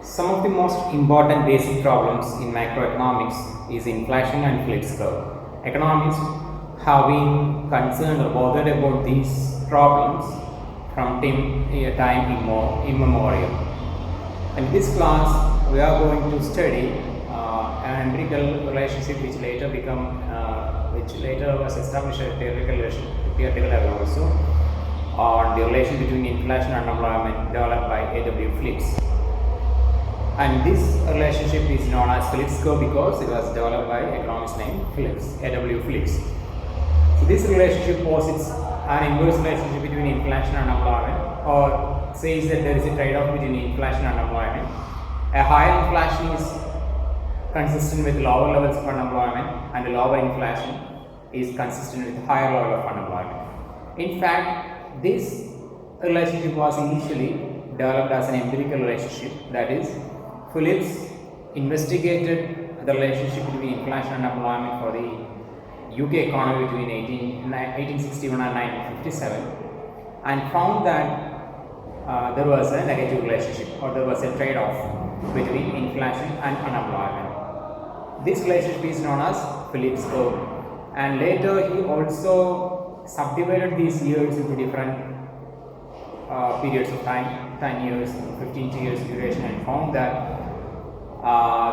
Some of the most important basic problems in macroeconomics is inflation and Phillips curve. Economists have been concerned or bothered about these problems from time immemorial. In this class, we are going to study an empirical relationship which later was established at theoretical level also on the relation between inflation and unemployment developed by A.W. Phillips. And this relationship is known as Phillips curve because it was developed by economist named Phillips, A.W. Phillips. So this relationship posits an inverse relationship between inflation and unemployment, or says that there is a trade-off between inflation and unemployment. A higher inflation is consistent with lower levels of unemployment, and a lower inflation is consistent with higher level of unemployment. In fact, this relationship was initially developed as an empirical relationship, that is, Phillips investigated the relationship between inflation and unemployment for the UK economy between 1861 and 1957 and found that there was a negative relationship, or there was a trade-off between inflation and unemployment. This relationship is known as Phillips curve, and later he also subdivided these years into different periods of time, 10 years, 15 years duration, and found that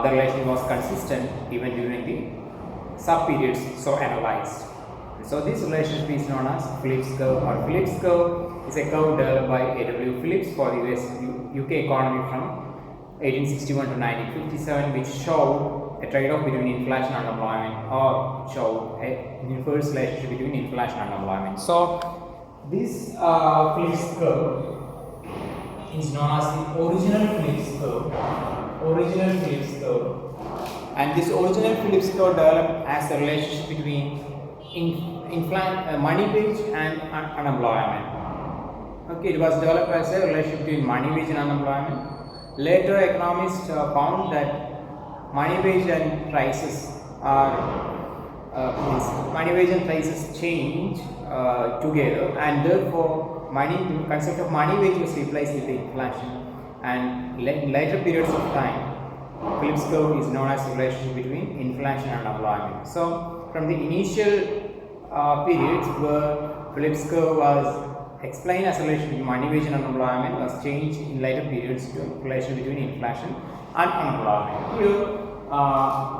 the relation was consistent even during the sub-periods so analyzed. So this relationship is known as Phillips curve, or Phillips curve is a curve developed by A.W. Phillips for the UK economy from 1861 to 1957, which showed a trade-off between inflation and unemployment, or showed an inverse relationship between inflation and unemployment. So this Phillips curve is known as the original Phillips curve. And this original Phillips curve developed as a relationship between money wage and unemployment. Okay, it was developed as a relationship between money wage and unemployment. Later, economists found that money wage and prices change together, and therefore the concept of money wage was replaced with inflation. And in later periods of time, Phillips curve is known as the relationship between inflation and unemployment. So from the initial periods where Phillips curve was explained as a relation between money wage and unemployment, was changed in later periods to a relation between inflation and unemployment. Here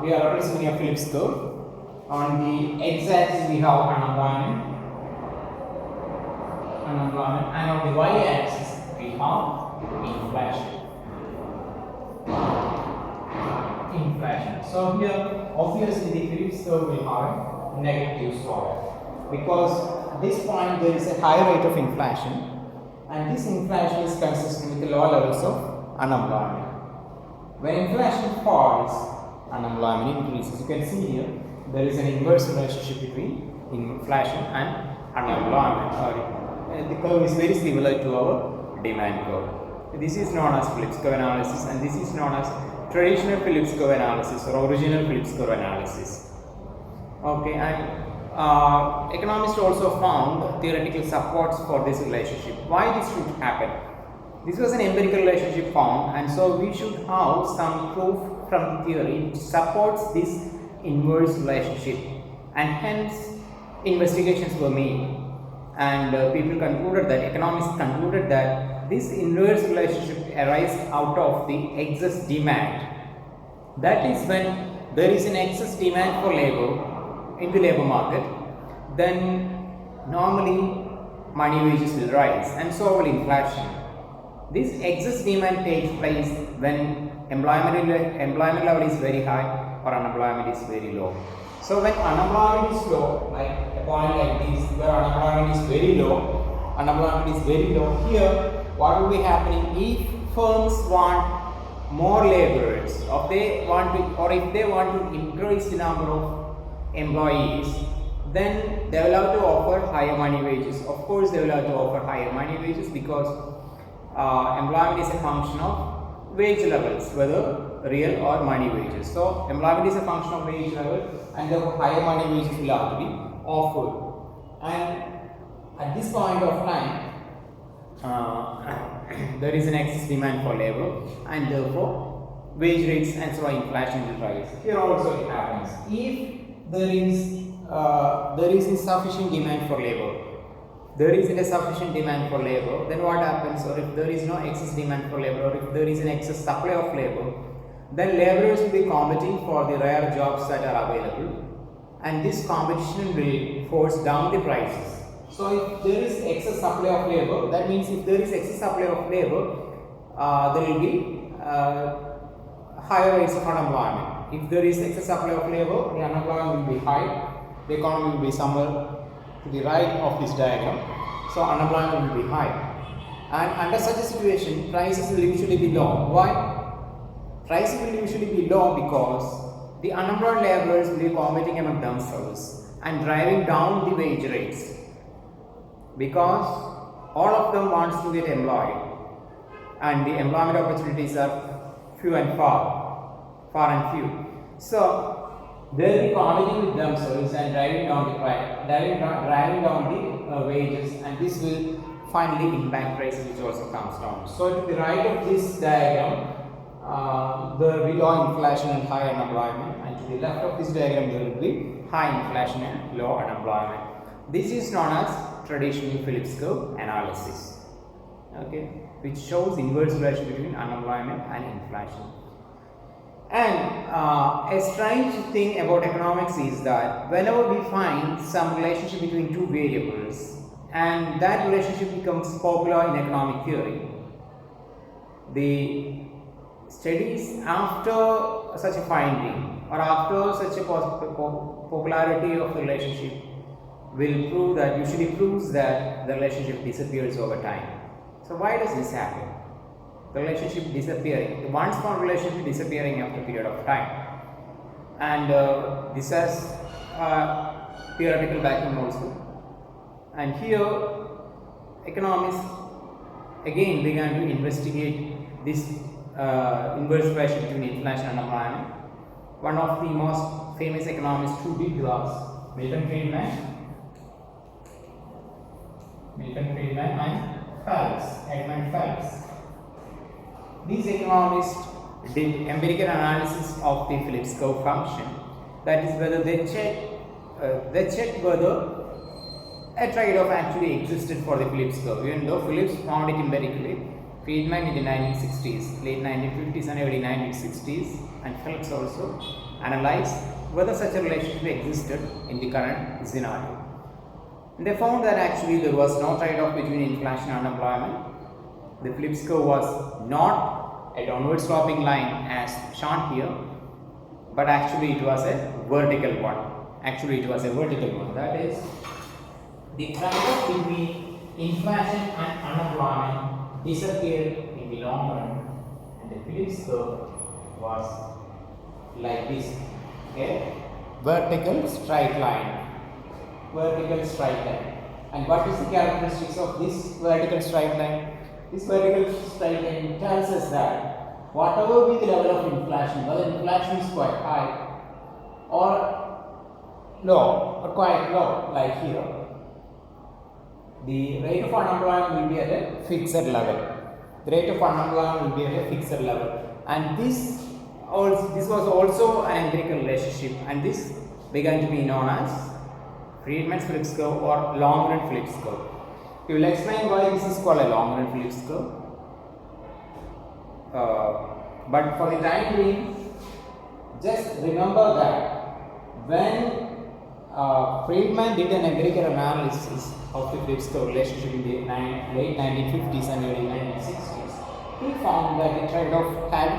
we are representing a Phillips curve. On the x-axis we have unemployment, and on the y-axis we have inflation. So here obviously the Phillips curve will have a negative slope, because at this point there is a high rate of inflation, and this inflation is consistent with the lower levels of unemployment. When inflation falls, unemployment increases. You can see here there is an inverse relationship between inflation and unemployment. The curve is very similar to our demand curve. This is known as Phillips curve analysis, and this is known as traditional Phillips curve analysis or original Phillips curve analysis. Okay, and economists also found theoretical supports for this relationship. Why this should happen? This was an empirical relationship found, and so we should have some proof from theory which supports this inverse relationship, and hence investigations were made, and economists concluded that this inverse relationship arises out of the excess demand. That is, when there is an excess demand for labor in the labor market, then normally money wages will rise, and so will inflation. This excess demand takes place when employment level is very high or unemployment is very low. So when unemployment is low, like a point like this where unemployment is very low, here what will be happening if firms want more laborers, or if they want to increase the number of employees, then they will have to offer higher money wages. Of course, they will have to offer higher money wages because employment is a function of wage levels, whether real or money wages. So employment is a function of wage level, and therefore higher money wages will have to be offered. And at this point of time, there is an excess demand for labor, and therefore wage rates and so on inflation will rise. Here also it happens. If there is insufficient demand for labor, there isn't a sufficient demand for labor, then what happens? Or if there is no excess demand for labor, or if there is an excess supply of labor, then laborers will be competing for the rare jobs that are available, and this competition will force down the prices. So if there is excess supply of labor, that means if there is excess supply of labor, there will be higher rates of unemployment. If there is excess supply of labor, the unemployment will be high, the economy will be somewhere to the right of this diagram, so unemployment will be high. And under such a situation, prices will usually be low. Why? Prices will usually be low because the unemployed laborers will be competing among themselves and driving down the wage rates, because all of them wants to get employed and the employment opportunities are few and far and few. So they will be competing with themselves and driving down the price, driving down the wages, and this will finally impact prices, which also comes down. So to the right of this diagram, there will be low inflation and high unemployment, and to the left of this diagram there will be high inflation and low unemployment. This is known as traditional Phillips curve analysis, okay, which shows inverse relation between unemployment and inflation. And a strange thing about economics is that whenever we find some relationship between two variables and that relationship becomes popular in economic theory, the studies after such a finding or after such a popularity of the relationship will prove that, usually proves that the relationship disappears over time. So why does this happen? The relationship disappearing, the once found relationship disappearing after a period of time, and this has theoretical backing also. And here economists again began to investigate this inverse relation between inflation and unemployment. One of the most famous economists who did was Milton Friedman and Edmund Phelps. These economists did empirical analysis of the Phillips curve function, that is whether they checked whether a trade-off actually existed for the Phillips curve. Even though Phillips found it empirically, Friedman in the 1960s, late 1950s and early 1960s, and Phelps also analyzed whether such a relationship existed in the current scenario. And they found that actually there was no trade-off between inflation and unemployment. The Phillips curve was not a downward sloping line as shown here, but actually it was a vertical one. That is, the trade-off between inflation and unemployment disappeared in the long run, and the Phillips curve was like this, okay? Vertical straight line. And what is the characteristics of this vertical straight line? This vertical straight line tells us that whatever be the level of inflation, whether inflation is quite high or low or quite low, like here, the rate of unemployment will be at a fixed level. And this was also an empirical relationship, and this began to be known as Friedman's Phillips curve or long run Phillips curve. We will explain why this is called a long run Phillips curve. But for the time being, just remember that when Friedman did an empirical analysis of the Phillips curve relationship in the late 1950s and early 1960s, he found that the trade-off had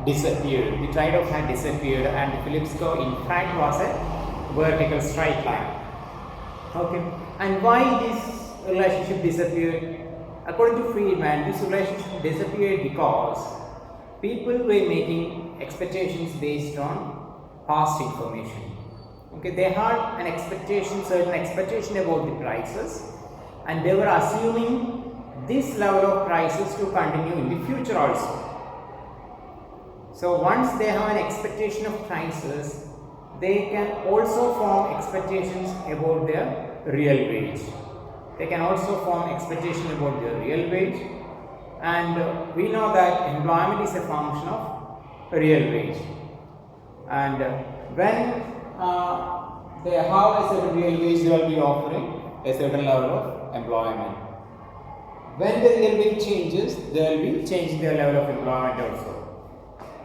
disappeared. And the Phillips curve in fact was a vertical straight line. Okay, and why this relationship disappeared? According to Friedman, this relationship disappeared because people were making expectations based on past information. Okay, they had certain expectation about the prices, and they were assuming this level of prices to continue in the future also. So once they have an expectation of prices, they can also form expectations about their real wage. And we know that employment is a function of real wage. And when they have a certain real wage, they will be offering a certain level of employment. When the real wage changes, they will be changing their level of employment also.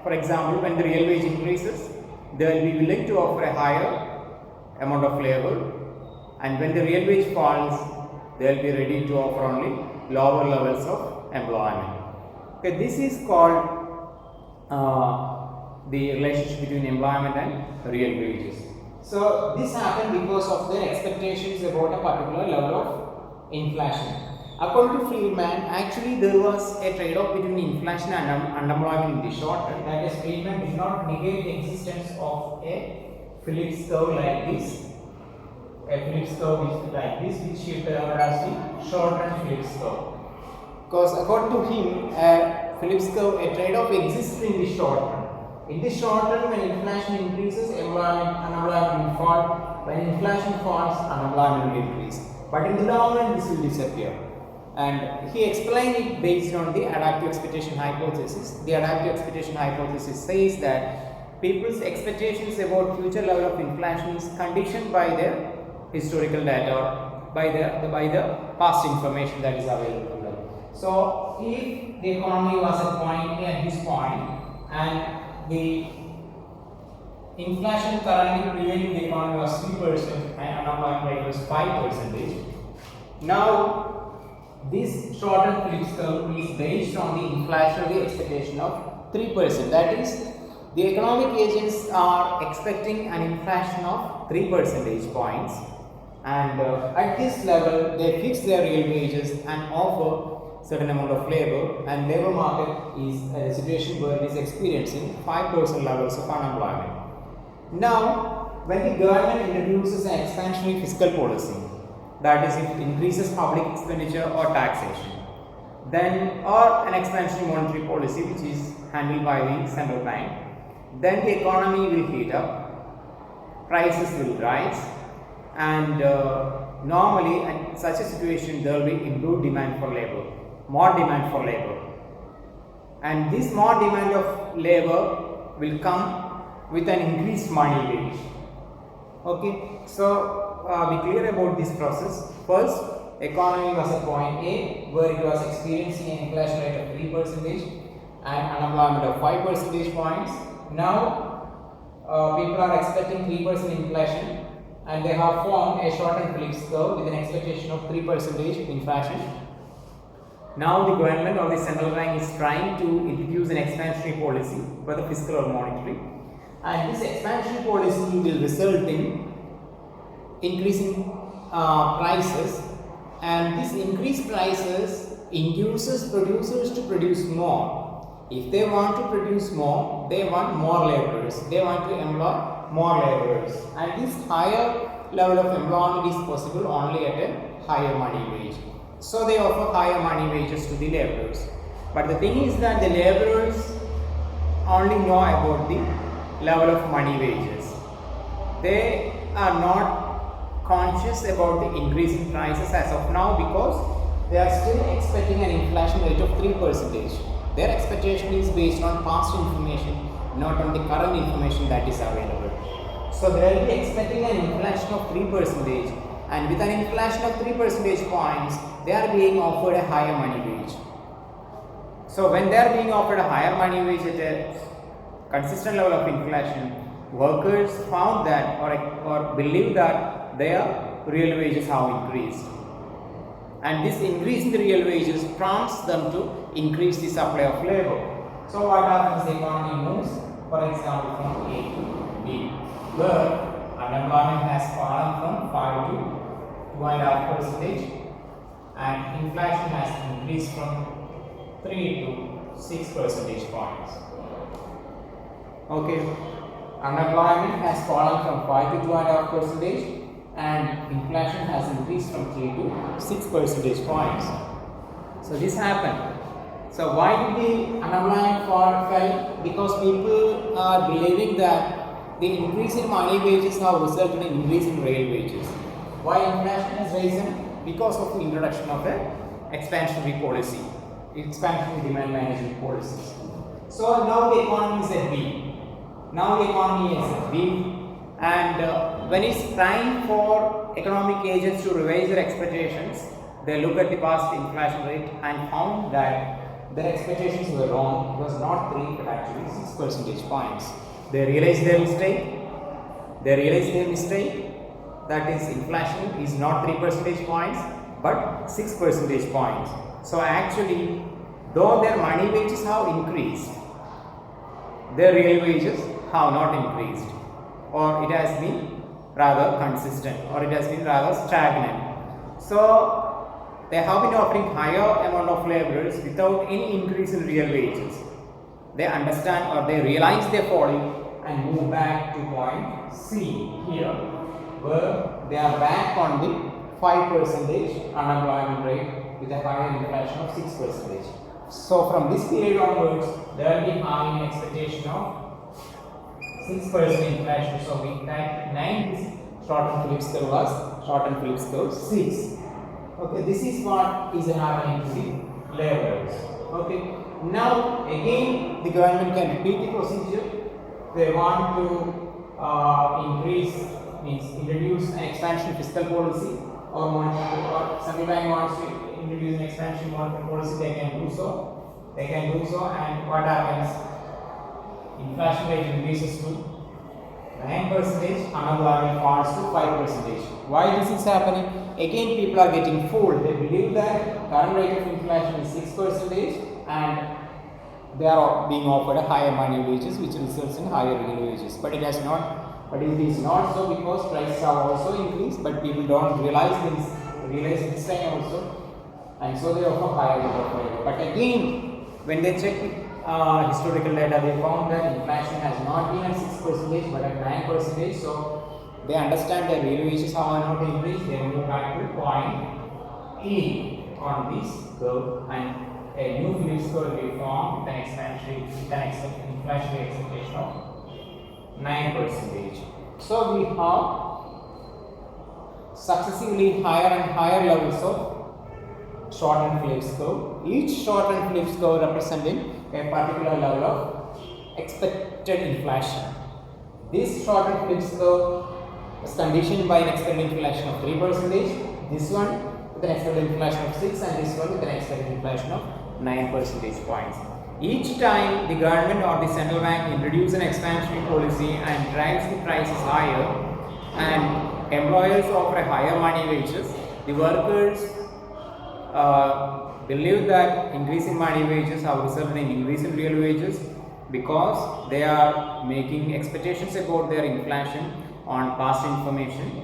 For example, when the real wage increases, they will be willing to offer a higher amount of labor, and when the real wage falls, they will be ready to offer only lower levels of employment. Okay, this is called the relationship between employment and real wages. So this happened because of their expectations about a particular level of inflation. According to Friedman, actually there was a trade-off between inflation and unemployment in the short term. That is, Friedman did not negate the existence of a Phillips curve like this. A Phillips curve is like this, which he termed as the short-term Phillips curve. Because according to him, a Phillips curve, a trade-off exists in the short term. In the short term, when inflation increases, unemployment will fall. When inflation falls, unemployment will increase. But in the long run, this will disappear. And he explained it based on the adaptive expectation hypothesis. The adaptive expectation hypothesis says that people's expectations about future level of inflation is conditioned by their historical data, by the past information that is available to them. So, if the economy was at point A at this point, and the inflation currently prevailing in the economy was 3% and unemployment rate was 5%. Now, this short-term Phillips curve is based on the inflationary expectation of 3%. That is, the economic agents are expecting an inflation of 3 percentage points, and at this level they fix their real wages and offer certain amount of labor, and labor market is a situation where it is experiencing 5% levels of unemployment. Now, when the government introduces an expansionary fiscal policy, that is, it increases public expenditure or taxation, then or an expansionary monetary policy which is handled by the central bank, then the economy will heat up, prices will rise, and normally in such a situation there will be improved demand for labor, more demand for labor, and this more demand of labor will come with an increased money wage. Okay, so be clear about this process. First, economy was at point A where it was experiencing an inflation rate of 3% and unemployment of 5 percentage points. Now, people are expecting 3% inflation, and they have formed a short-term Phillips curve with an expectation of 3% inflation. Now, the government or the central bank is trying to introduce an expansionary policy, whether fiscal or monetary, and this expansionary policy will result in increasing prices, and this increased prices induces producers to produce more. If they want to produce more, they want more laborers, they want to employ more laborers, and this higher level of employment is possible only at a higher money wage. So they offer higher money wages to the laborers. But the thing is that the laborers only know about the level of money wages. They are not conscious about the increase in prices as of now, because they are still expecting an inflation rate of 3%. Their expectation is based on past information, not on the current information that is available. So they will be expecting an inflation of 3%, and with an inflation of 3 percentage points, they are being offered a higher money wage. So when they are being offered a higher money wage at a consistent level of inflation, workers found that or believe that their real wages have increased, and this increase in the real wages prompts them to increase the supply of labor. So what happens? The economy moves, for example, from A to B, where unemployment has fallen from 5 to 2.5%, and inflation has increased from 3 to 6 percentage points. Okay, unemployment has fallen from 5 to 2.5%, and inflation has increased from 3 to 6 percentage points. So this happened. So why did the unemployment fell? Because people are believing that the increase in money wages have resulted in increase in real wages. Why inflation has risen? Because of the introduction of an expansionary policy. expansionary demand management policies. So now the economy is at B. Now the economy is at B, and when it's time for economic agents to revise their expectations, they look at the past inflation rate and found that their expectations were wrong. It was not 3 but actually 6 percentage points. They realized their mistake. That is, inflation is not 3 percentage points but 6 percentage points. So actually, though their money wages have increased, their real wages have not increased, or it has been rather consistent, or it has been rather stagnant. So they have been offering higher amount of laborers without any increase in real wages. They understand or they realize their folly and move back to point C here, where they are back on the 5% unemployment rate with a higher inflation of 6%. So from this period onwards, there will be having an expectation of 6% inflation. So we type 9 is short-term Phillips curve was short-term Phillips curve 6. Okay, this is what is happening to the laborers. Okay, now again the government can repeat the procedure. They want to introduce an expansion fiscal policy, or central bank wants to introduce an expansion monetary policy. They can do so. And what happens? Inflation rate increases to 9%, unemployment falls to 5%. Why this is happening? Again, people are getting fooled. They believe that current rate of inflation is 6% and they are being offered a higher money wages, which results in higher real wages. But it is not so, because prices have also increased, but people don't realize this time also, and so they offer higher rate of labor. But again, when they check historical data, they found that inflation has not been at 6% but at 9%. So they understand that real wages have not increased. They move back to point E on this curve, and a new Phillips curve will be formed with an inflationary expectation of 9%. So we have successively higher and higher levels of short-term Phillips curve. Each short-term Phillips curve representing a particular level of expected inflation. This short-term Phillips curve is conditioned by an expected inflation of 3%. This one with an expected inflation of 6, and this one with an expected inflation of 9 percentage points. Each time the government or the central bank introduces an expansionary policy and drives the prices higher, and employers offer higher money wages, the workers believe that increasing money wages have resulted in increase in real wages, because they are making expectations about their inflation on past information.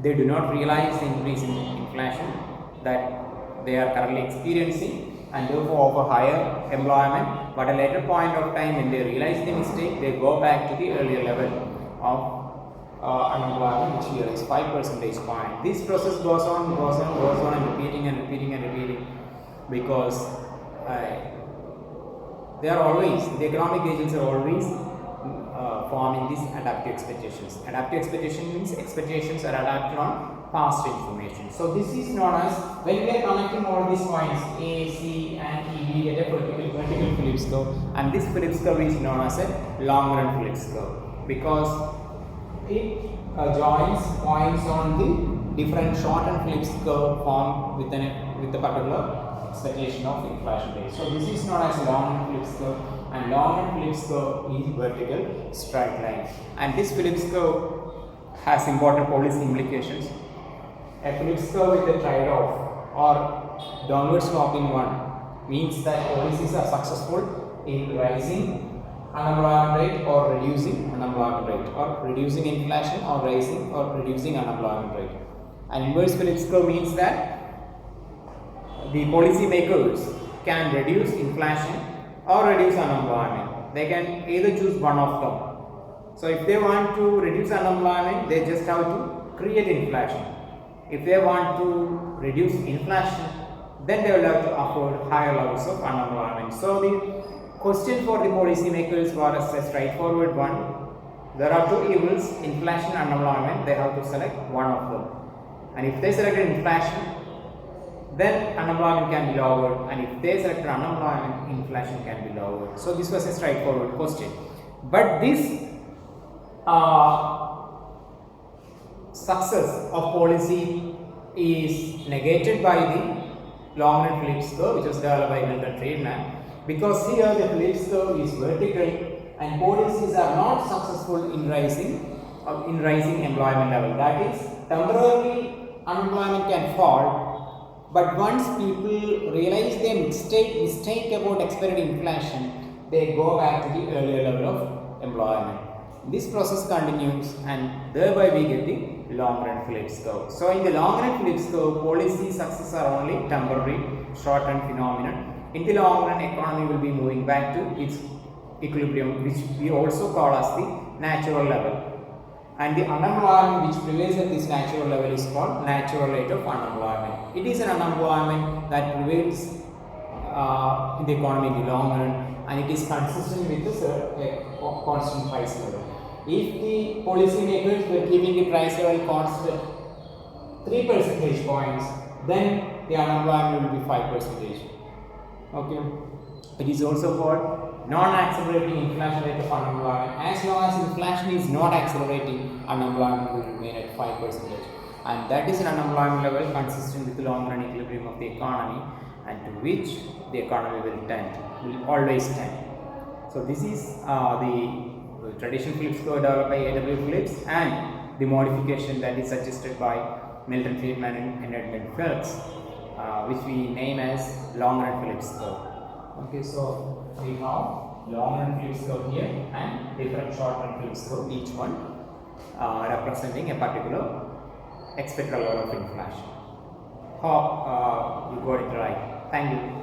They do not realize the increase in inflation that they are currently experiencing, and therefore offer higher employment. But at a later point of time, when they realize the mistake, they go back to the earlier level of unemployment, which here is 5 percentage point. This process goes on and repeating, because the economic agents are always forming these adaptive expectations. Adaptive expectation means expectations are adapted on past information. So this is known as, when we are connecting all these points A, C and E, we get a vertical Phillips curve, and this Phillips curve is known as a long run Phillips curve, because it joins points on the different short and Phillips curve formed with a particular expectation of inflation rate. So this is known as long run Phillips curve, and long run Phillips curve is vertical straight line. And this Phillips curve has important policy implications. A Phillips curve with a trade-off or downward sloping one means that policies are successful in rising unemployment rate or reducing unemployment rate, or reducing inflation or rising or reducing unemployment rate. An inverse Phillips curve means that the policy makers can reduce inflation or reduce unemployment. They can either choose one of them. So if they want to reduce unemployment, they just have to create inflation. If they want to reduce inflation, then they will have to afford higher levels of unemployment. So the question for the policy makers was a straightforward one. There are two evils, inflation and unemployment. They have to select one of them. And if they selected inflation, then unemployment can be lowered, and if they select unemployment, inflation can be lowered. So this was a straightforward question. But this success of policy is negated by the long run Phillips curve, which was developed by Milton Friedman, because here the Phillips curve is vertical and policies are not successful in rising employment level. That is, temporarily unemployment can fall, but once people realize their mistake about expected inflation, they go back to the earlier level of employment. This process continues and thereby we get the long run Phillips curve. So in the long run Phillips curve, policy success are only temporary, short term phenomenon. In the long run, economy will be moving back to its equilibrium, which we also call as the natural level. And the unemployment which prevails at this natural level is called natural rate of unemployment. It is an unemployment that prevails in the economy in the long run, and it is consistent with the constant price level. If the policy makers were keeping the price level constant 3 percentage points, then the unemployment will be 5%. Okay. It is also called non-accelerating inflation rate of unemployment. As long as inflation is not accelerating, unemployment will remain at 5%. And that is an unemployment level consistent with the long run equilibrium of the economy, and to which the economy will always tend. So this is the traditional Phillips curve developed by A.W. Phillips, and the modification that is suggested by Milton Friedman and Edmund Phelps, which we name as long run Phillips curve. Okay, so we have long run Phillips curve here and different short run Phillips curve, each one representing a particular expected level of inflation. Hope you got it right. Thank you.